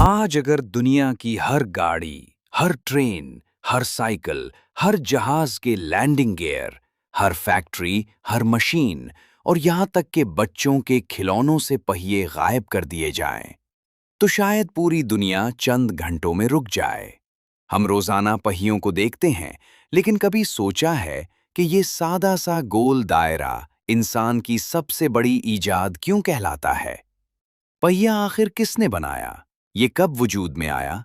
आज अगर दुनिया की हर गाड़ी, हर ट्रेन, हर साइकिल, हर जहाज के लैंडिंग गियर, हर फैक्ट्री, हर मशीन और यहाँ तक के बच्चों के खिलौनों से पहिए गायब कर दिए जाएं, तो शायद पूरी दुनिया चंद घंटों में रुक जाए। हम रोजाना पहियों को देखते हैं, लेकिन कभी सोचा है कि ये सादा सा गोल दायरा इंसान की सबसे बड़ी ईजाद क्यों कहलाता है? पहिया आखिर किसने बनाया? ये कब वजूद में आया?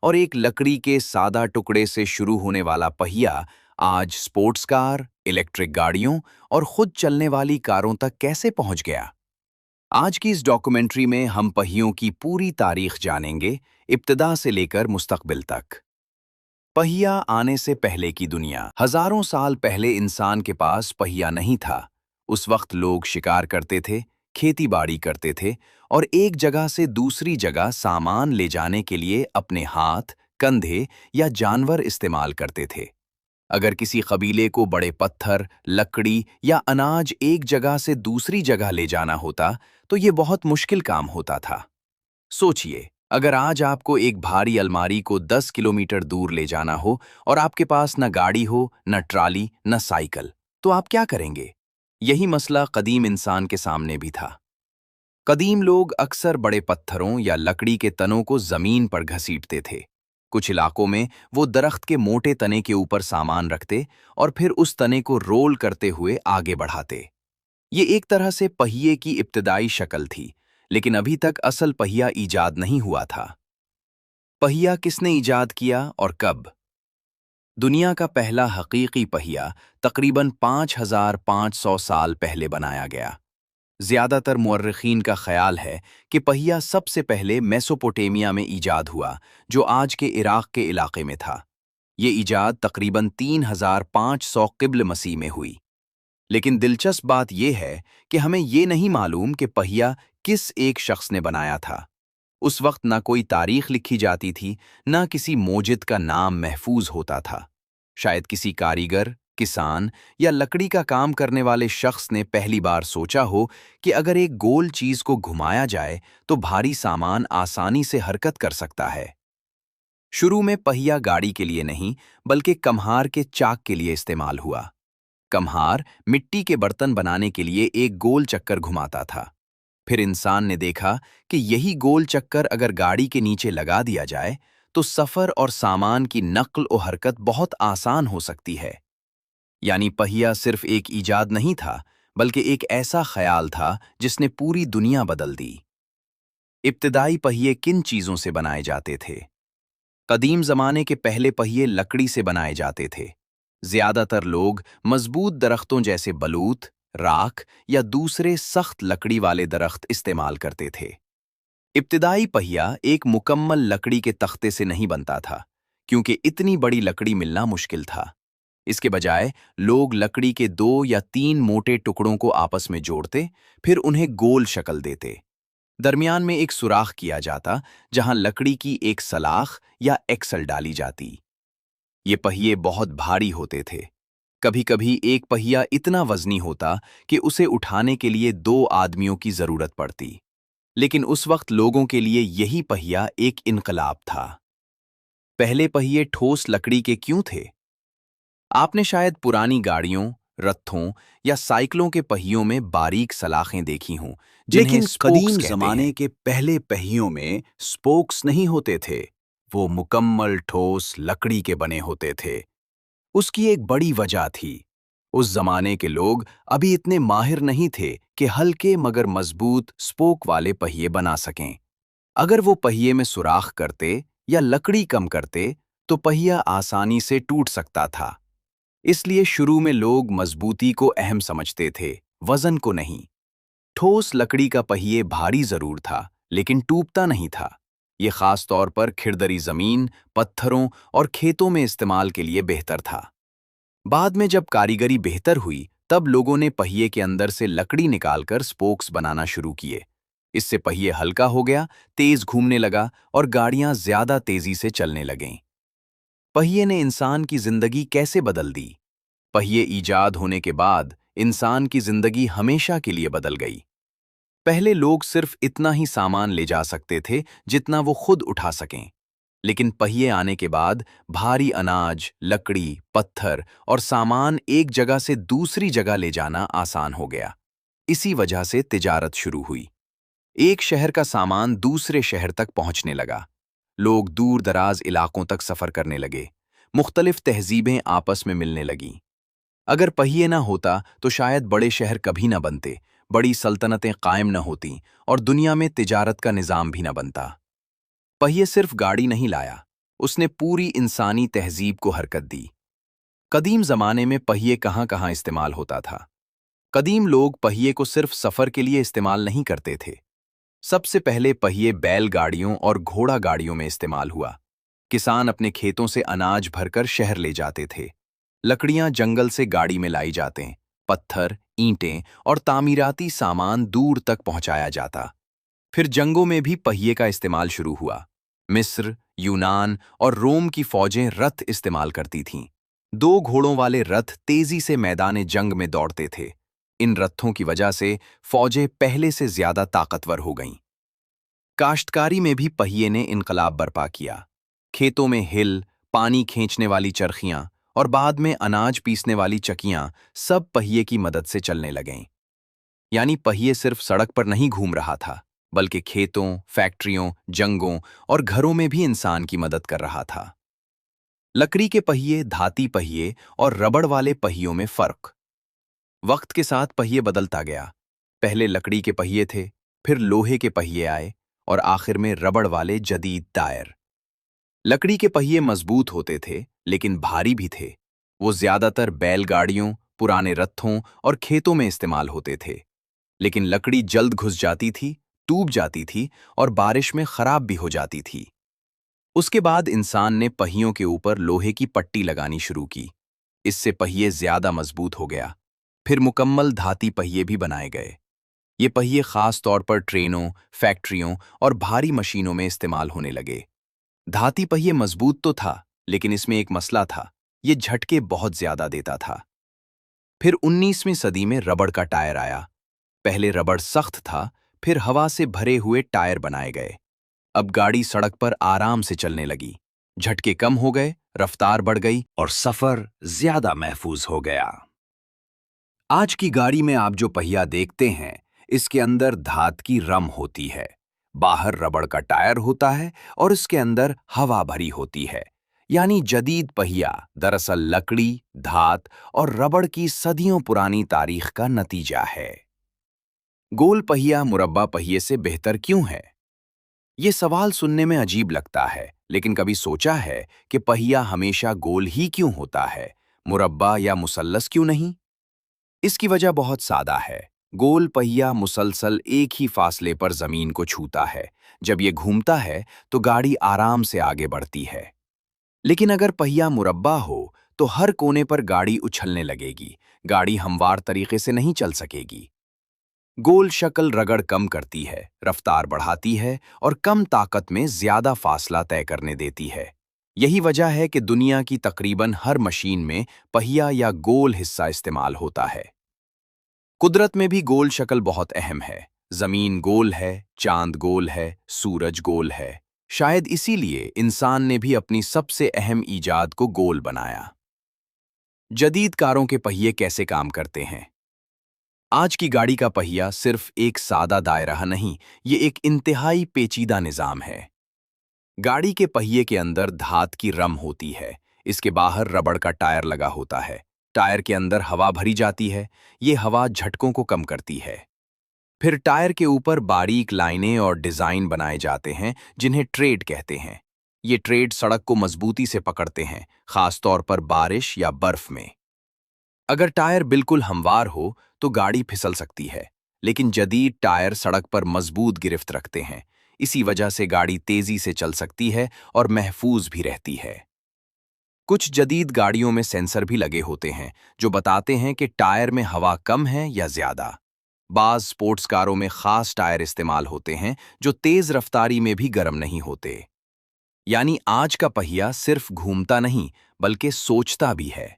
और एक लकड़ी के सादा टुकड़े से शुरू होने वाला पहिया आज स्पोर्ट्स कार, इलेक्ट्रिक गाड़ियों और खुद चलने वाली कारों तक कैसे पहुंच गया? आज की इस डॉक्यूमेंट्री में हम पहियों की पूरी तारीख जानेंगे, इब्तिदा से लेकर मुस्तकबिल तक। पहिया आने से पहले की दुनिया। हजारों साल पहले इंसान के पास पहिया नहीं था। उस वक्त लोग शिकार करते थे, खेती बाड़ी करते थे और एक जगह से दूसरी जगह सामान ले जाने के लिए अपने हाथ, कंधे या जानवर इस्तेमाल करते थे। अगर किसी कबीले को बड़े पत्थर, लकड़ी या अनाज एक जगह से दूसरी जगह ले जाना होता, तो ये बहुत मुश्किल काम होता था। सोचिए, अगर आज आपको एक भारी अलमारी को 10 किलोमीटर दूर ले जाना हो और आपके पास न गाड़ी हो, न ट्राली, न साइकिल, तो आप क्या करेंगे? यही मसला कदीम इंसान के सामने भी था। कदीम लोग अक्सर बड़े पत्थरों या लकड़ी के तनों को जमीन पर घसीटते थे। कुछ इलाकों में वो दरख्त के मोटे तने के ऊपर सामान रखते और फिर उस तने को रोल करते हुए आगे बढ़ाते। ये एक तरह से पहिए की इब्तिदाई शक्ल थी, लेकिन अभी तक असल पहिया ईजाद नहीं हुआ था। पहिया किसने ईजाद किया और कब? दुनिया का पहला हकीकी पहिया तकरीबन 5500 साल पहले बनाया गया। ज्यादातर मुअर्रिखीन का ख्याल है कि पहिया सबसे पहले मेसोपोटामिया में ईजाद हुआ, जो आज के इराक के इलाके में था। ये ईजाद तकरीबन 3500 क़िब्ल मसीह में हुई। लेकिन दिलचस्प बात यह है कि हमें ये नहीं मालूम कि पहिया किस एक शख्स ने बनाया था। उस वक्त ना कोई तारीख लिखी जाती थी, ना किसी मोजिद का नाम महफूज होता था। शायद किसी कारीगर, किसान या लकड़ी का काम करने वाले शख्स ने पहली बार सोचा हो कि अगर एक गोल चीज को घुमाया जाए तो भारी सामान आसानी से हरकत कर सकता है। शुरू में पहिया गाड़ी के लिए नहीं, बल्कि कम्हार के चाक के लिए इस्तेमाल हुआ। कम्हार मिट्टी के बर्तन बनाने के लिए एक गोल चक्कर घुमाता था। फिर इंसान ने देखा कि यही गोल चक्कर अगर गाड़ी के नीचे लगा दिया जाए तो सफर और सामान की नक्ल और हरकत बहुत आसान हो सकती है। यानी पहिया सिर्फ एक ईजाद नहीं था, बल्कि एक ऐसा ख्याल था जिसने पूरी दुनिया बदल दी। इब्तिदाई पहिए किन चीजों से बनाए जाते थे? कदीम जमाने के पहले पहिए लकड़ी से बनाए जाते थे। ज्यादातर लोग मजबूत दरख्तों जैसे बलूत, राख या दूसरे सख्त लकड़ी वाले दरख्त इस्तेमाल करते थे। इब्तिदाई पहिया एक मुकम्मल लकड़ी के तख्ते से नहीं बनता था, क्योंकि इतनी बड़ी लकड़ी मिलना मुश्किल था। इसके बजाय लोग लकड़ी के 2 या 3 मोटे टुकड़ों को आपस में जोड़ते, फिर उन्हें गोल शक्ल देते। दरमियान में एक सुराख किया जाता, जहां लकड़ी की एक सलाख या एक्सल डाली जाती। ये पहिए बहुत भारी होते थे। कभी कभी एक पहिया इतना वजनी होता कि उसे उठाने के लिए 2 आदमियों की जरूरत पड़ती। लेकिन उस वक्त लोगों के लिए यही पहिया एक इनकलाब था। पहले पहिए ठोस लकड़ी के क्यों थे? आपने शायद पुरानी गाड़ियों, रथों या साइकिलों के पहियों में बारीक सलाखें देखी हों, जिन्हें लेकिन स्पोक्स कदीम कहते जमाने हैं। के पहले पहियों में स्पोक्स नहीं होते थे। वो मुकम्मल ठोस लकड़ी के बने होते थे। उसकी एक बड़ी वजह थी। उस जमाने के लोग अभी इतने माहिर नहीं थे कि हल्के मगर मजबूत स्पोक वाले पहिए बना सकें। अगर वो पहिए में सुराख करते या लकड़ी कम करते, तो पहिया आसानी से टूट सकता था। इसलिए शुरू में लोग मजबूती को अहम समझते थे, वजन को नहीं। ठोस लकड़ी का पहिए भारी जरूर था, लेकिन टूटता नहीं था। ये खास तौर पर खिरदरी जमीन, पत्थरों और खेतों में इस्तेमाल के लिए बेहतर था। बाद में जब कारीगरी बेहतर हुई, तब लोगों ने पहिए के अंदर से लकड़ी निकालकर स्पोक्स बनाना शुरू किए। इससे पहिए हल्का हो गया, तेज घूमने लगा और गाड़ियां ज्यादा तेजी से चलने लगीं। पहिए ने इंसान की जिंदगी कैसे बदल दी? पहिए ईजाद होने के बाद इंसान की जिंदगी हमेशा के लिए बदल गई। पहले लोग सिर्फ इतना ही सामान ले जा सकते थे जितना वो खुद उठा सकें, लेकिन पहिए आने के बाद भारी अनाज, लकड़ी, पत्थर और सामान एक जगह से दूसरी जगह ले जाना आसान हो गया। इसी वजह से तिजारत शुरू हुई। एक शहर का सामान दूसरे शहर तक पहुंचने लगा। लोग दूर दराज इलाकों तक सफर करने लगे। मुख्तलिफ तहजीबें आपस में मिलने लगीं। अगर पहिए ना होता तो शायद बड़े शहर कभी ना बनते, बड़ी सल्तनतें कायम न होतीं और दुनिया में तिजारत का निज़ाम भी न बनता। पहिए सिर्फ गाड़ी नहीं लाया, उसने पूरी इंसानी तहजीब को हरकत दी। कदीम ज़माने में पहिए कहाँ-कहाँ इस्तेमाल होता था। कदीम लोग पहिए को सिर्फ सफ़र के लिए इस्तेमाल नहीं करते थे। सबसे पहले पहिए बैलगाड़ियों और घोड़ा गाड़ियों में इस्तेमाल हुआ। किसान अपने खेतों से अनाज भरकर शहर ले जाते थे। लकड़ियां जंगल से गाड़ी में लाई जाते, पत्थर, ईंटें और तामीराती सामान दूर तक पहुंचाया जाता। फिर जंगों में भी पहिए का इस्तेमाल शुरू हुआ। मिस्र, यूनान और रोम की फौजें रथ इस्तेमाल करती थीं। 2 घोड़ों वाले रथ तेजी से मैदान जंग में दौड़ते थे। इन रथों की वजह से फौजें पहले से ज्यादा ताकतवर हो गईं। काश्तकारी में भी पहिए ने इनकलाब बर्पा किया। खेतों में हिल, पानी खींचने वाली चरखियां और बाद में अनाज पीसने वाली चकियां सब पहिए की मदद से चलने लगें। यानी पहिए सिर्फ सड़क पर नहीं घूम रहा था, बल्कि खेतों, फैक्ट्रियों, जंगों और घरों में भी इंसान की मदद कर रहा था। लकड़ी के पहिए, धाती पहिए और रबड़ वाले पहियों में फर्क। वक्त के साथ पहिए बदलता गया। पहले लकड़ी के पहिए थे, फिर लोहे के पहिए आए और आखिर में रबड़ वाले जदीद टायर। लकड़ी के पहिए मजबूत होते थे, लेकिन भारी भी थे। वो ज्यादातर बैलगाड़ियों, पुराने रथों और खेतों में इस्तेमाल होते थे। लेकिन लकड़ी जल्द घुस जाती थी, टूट जाती थी और बारिश में खराब भी हो जाती थी। उसके बाद इंसान ने पहियों के ऊपर लोहे की पट्टी लगानी शुरू की। इससे पहिए ज्यादा मजबूत हो गया। फिर मुकम्मल धाती पहिए भी बनाए गए। ये पहिए खास तौर पर ट्रेनों, फैक्ट्रियों और भारी मशीनों में इस्तेमाल होने लगे। धाती पहिए मजबूत तो था, लेकिन इसमें एक मसला था, ये झटके बहुत ज्यादा देता था। फिर 19वीं सदी में रबड़ का टायर आया। पहले रबड़ सख्त था, फिर हवा से भरे हुए टायर बनाए गए। अब गाड़ी सड़क पर आराम से चलने लगी। झटके कम हो गए, रफ्तार बढ़ गई और सफर ज्यादा महफूज हो गया। आज की गाड़ी में आप जो पहिया देखते हैं, इसके अंदर धात की रम होती है। बाहर रबड़ का टायर होता है और इसके अंदर हवा भरी होती है। यानी जदीद पहिया दरअसल लकड़ी, धात और रबड़ की सदियों पुरानी तारीख का नतीजा है। गोल पहिया मुरब्बा पहिए से बेहतर क्यों है? ये सवाल सुनने में अजीब लगता है, लेकिन कभी सोचा है कि पहिया हमेशा गोल ही क्यों होता है, मुरब्बा या मुसल्लस क्यों नहीं? इसकी वजह बहुत सादा है। गोल पहिया मुसलसल एक ही फासले पर जमीन को छूता है। जब ये घूमता है तो गाड़ी आराम से आगे बढ़ती है। लेकिन अगर पहिया मुरब्बा हो तो हर कोने पर गाड़ी उछलने लगेगी। गाड़ी हमवार तरीके से नहीं चल सकेगी। गोल शक्ल रगड़ कम करती है, रफ्तार बढ़ाती है और कम ताकत में ज्यादा फासला तय करने देती है। यही वजह है कि दुनिया की तकरीबन हर मशीन में पहिया या गोल हिस्सा इस्तेमाल होता है। कुदरत में भी गोल शक्ल बहुत अहम है। जमीन गोल है, चांद गोल है, सूरज गोल है। शायद इसीलिए इंसान ने भी अपनी सबसे अहम ईजाद को गोल बनाया। जदीद कारों के पहिए कैसे काम करते हैं? आज की गाड़ी का पहिया सिर्फ एक सादा दायरा नहीं, ये एक इंतहाई पेचीदा निज़ाम है। गाड़ी के पहिए के अंदर धात की रम होती है। इसके बाहर रबड़ का टायर लगा होता है। टायर के अंदर हवा भरी जाती है। ये हवा झटकों को कम करती है। फिर टायर के ऊपर बारीक लाइनें और डिज़ाइन बनाए जाते हैं, जिन्हें ट्रेड कहते हैं। ये ट्रेड सड़क को मजबूती से पकड़ते हैं, खास तौर पर बारिश या बर्फ में। अगर टायर बिल्कुल हमवार हो तो गाड़ी फिसल सकती है, लेकिन जदीद टायर सड़क पर मजबूत गिरफ्त रखते हैं। इसी वजह से गाड़ी तेजी से चल सकती है और महफूज भी रहती है। कुछ जदीद गाड़ियों में सेंसर भी लगे होते हैं जो बताते हैं कि टायर में हवा कम है या ज्यादा। बाज स्पोर्ट्स कारों में खास टायर इस्तेमाल होते हैं जो तेज रफ्तारी में भी गर्म नहीं होते। यानी आज का पहिया सिर्फ घूमता नहीं, बल्कि सोचता भी है।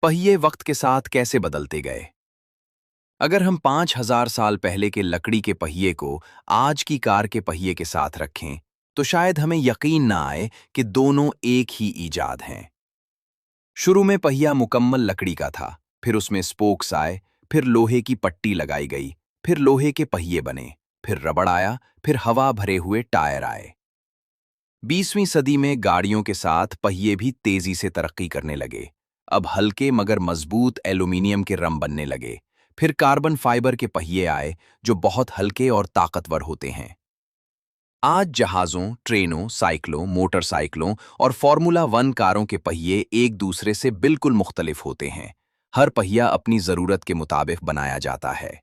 पहिए वक्त के साथ कैसे बदलते गए? अगर हम 5,000 साल पहले के लकड़ी के पहिए को आज की कार के पहिए के साथ रखें, तो शायद हमें यकीन ना आए कि दोनों एक ही ईजाद हैं। शुरू में पहिया मुकम्मल लकड़ी का था, फिर उसमें स्पोक्स आए, फिर लोहे की पट्टी लगाई गई, फिर लोहे के पहिए बने, फिर रबड़ आया, फिर हवा भरे हुए टायर आए। 20वीं सदी में गाड़ियों के साथ पहिए भी तेजी से तरक्की करने लगे। अब हल्के मगर मजबूत एल्यूमीनियम के रम बनने लगे। फिर कार्बन फाइबर के पहिए आए जो बहुत हल्के और ताकतवर होते हैं। आज जहाज़ों, ट्रेनों, साइकिलों, मोटरसाइकिलों और फॉर्मूला 1 कारों के पहिए एक दूसरे से बिल्कुल मुख्तलिफ होते हैं। हर पहिया अपनी ज़रूरत के मुताबिक बनाया जाता है।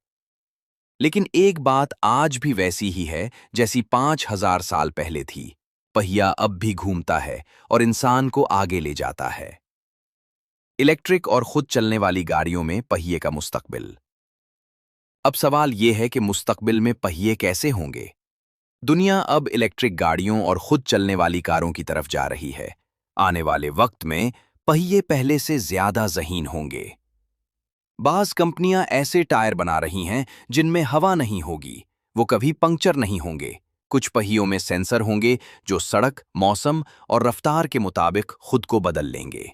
लेकिन एक बात आज भी वैसी ही है जैसी 5,000 साल पहले थी। पहिया अब भी घूमता है और इंसान को आगे ले जाता है। इलेक्ट्रिक और खुद चलने वाली गाड़ियों में पहिए का मुस्तकबिल। अब सवाल यह है कि मुस्तकबिल में पहिए कैसे होंगे? दुनिया अब इलेक्ट्रिक गाड़ियों और खुद चलने वाली कारों की तरफ जा रही है। आने वाले वक्त में पहिए पहले से ज्यादा ज़हीन होंगे। बाज़ कंपनियां ऐसे टायर बना रही हैं जिनमें हवा नहीं होगी, वो कभी पंक्चर नहीं होंगे। कुछ पहियों में सेंसर होंगे जो सड़क, मौसम और रफ्तार के मुताबिक खुद को बदल लेंगे।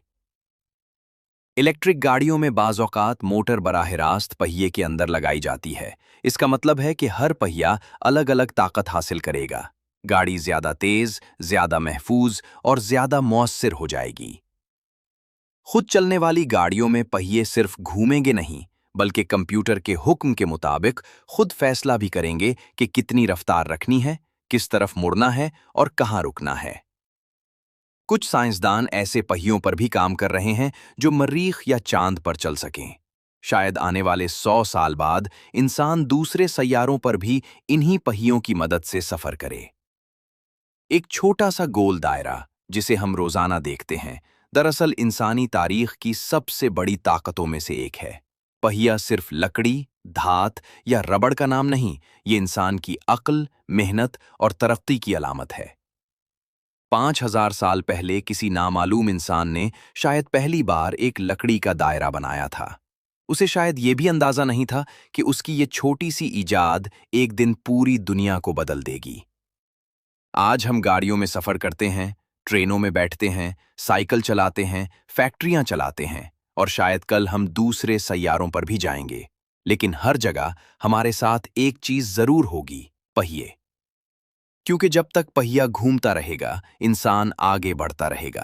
इलेक्ट्रिक गाड़ियों में बाज़ औक़ात मोटर बराह रास्त पहिए के अंदर लगाई जाती है। इसका मतलब है कि हर पहिया अलग अलग ताकत हासिल करेगा। गाड़ी ज़्यादा तेज़, ज़्यादा महफूज और ज़्यादा मौसर हो जाएगी। खुद चलने वाली गाड़ियों में पहिए सिर्फ घूमेंगे नहीं, बल्कि कंप्यूटर के हुक्म के मुताबिक खुद फैसला भी करेंगे कि कितनी रफ्तार रखनी है, किस तरफ मुड़ना है और कहाँ रुकना है। कुछ साइंसदान ऐसे पहियों पर भी काम कर रहे हैं जो मरीख या चांद पर चल सकें। शायद आने वाले 100 साल बाद इंसान दूसरे सैयारों पर भी इन्हीं पहियों की मदद से सफर करे। एक छोटा सा गोल दायरा जिसे हम रोजाना देखते हैं, दरअसल इंसानी तारीख की सबसे बड़ी ताकतों में से एक है। पहिया सिर्फ लकड़ी, धात या रबड़ का नाम नहीं, ये इंसान की अक्ल, मेहनत और तरक्की की अलामत है। 5,000 साल पहले किसी नामालूम इंसान ने शायद पहली बार एक लकड़ी का दायरा बनाया था। उसे शायद ये भी अंदाजा नहीं था कि उसकी ये छोटी सी इजाद एक दिन पूरी दुनिया को बदल देगी। आज हम गाड़ियों में सफर करते हैं, ट्रेनों में बैठते हैं, साइकिल चलाते हैं, फैक्ट्रियां चलाते हैं और शायद कल हम दूसरे सैयारों पर भी जाएंगे। लेकिन हर जगह हमारे साथ एक चीज जरूर होगी, पहिए। क्योंकि जब तक पहिया घूमता रहेगा, इंसान आगे बढ़ता रहेगा।